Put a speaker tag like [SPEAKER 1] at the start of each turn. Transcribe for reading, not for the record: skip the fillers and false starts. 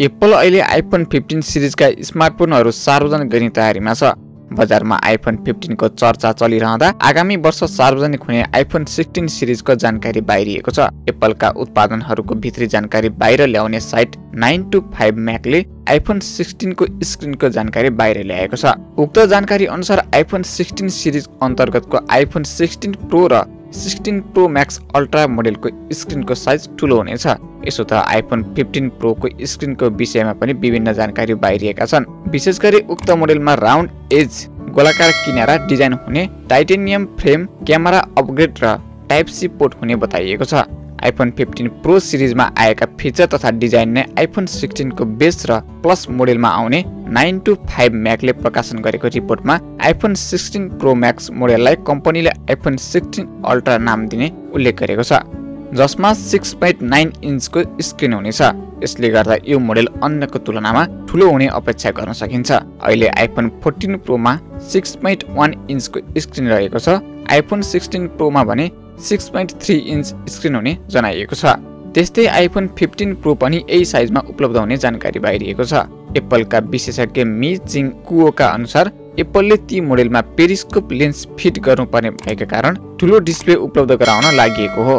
[SPEAKER 1] Apple अहिले iPhone 15 सिरिजका स्मार्टफोनहरू सार्वजनिक गर्ने तयारीमा छ। बजारमा आइफोन 15 को चर्चा चलिरहँदा आगामी वर्ष सार्वजनिक हुने आइफोन 16 सिरिजको जानकारी बाहिरिएको छ। एप्पलका उत्पादनहरूको भित्री जानकारी बाहिर ल्याउने साइट 9to5 म्याकले आइफोन 16 को स्क्रिनको जानकारी बाहिर ल्याएको छ। उक्त जानकारी अनुसार आइफोन 16 सिरिज अन्तर्गतको आइफोन 16 प्रो र 16 प्रो म्याक्स अल्ट्रा मोडेलको स्क्रिनको साइज ठुलो हुनेछ। यसो त आइफोन 15 प्रो को स्क्रिनको विषयमा पनि विभिन्न जानकारी बाहिरिएका छन्। विशेष गरी उक्त मोडेलमा राउन्ड एज गोलाकार किनारा डिजाइन हुने, टाइटेनियम फ्रेम, क्यामेरा अपग्रेड र टाइप सी पोर्ट हुने बताइएको छ। आइफोन 15 प्रो सिरिजमा आएका फिचर तथा डिजाइन नै आइफोन 16 को बेस र प्लस मोडेलमा आउने 9to5 म्याकले प्रकाशन गरेको रिपोर्टमा आइफोन 16 प्रो म्याक्स मोडेललाई कम्पनीले आइफोन 16 अल्ट्रा नाम दिने उल्लेख गरेको छ, जसमा 6.9 इन्चको स्क्रिन हुनेछ। यसले गर्दा यो मोडेल अन्यको तुलनामा ठुलो हुने अपेक्षा गर्न सकिन्छ। अहिले आइफोन 14 प्रोमा 6.1 इन्चको स्क्रिन रहेको छ। आइफोन 16 प्रोमा भने 6.3 इन्च स्क्रिन हुने जनाइएको छ। त्यस्तै आइफोन 15 प्रो पनि यही साइजमा उपलब्ध हुने जानकारी बाहिरिएको छ। एप्पलका विशेषज्ञ मी जिङ कुओका अनुसार एप्पलले ती मोडेलमा पेरिस्कोप लेन्स फिट गर्नुपर्ने भएका कारण ठुलो डिस्प्ले उपलब्ध गराउन लागि हो।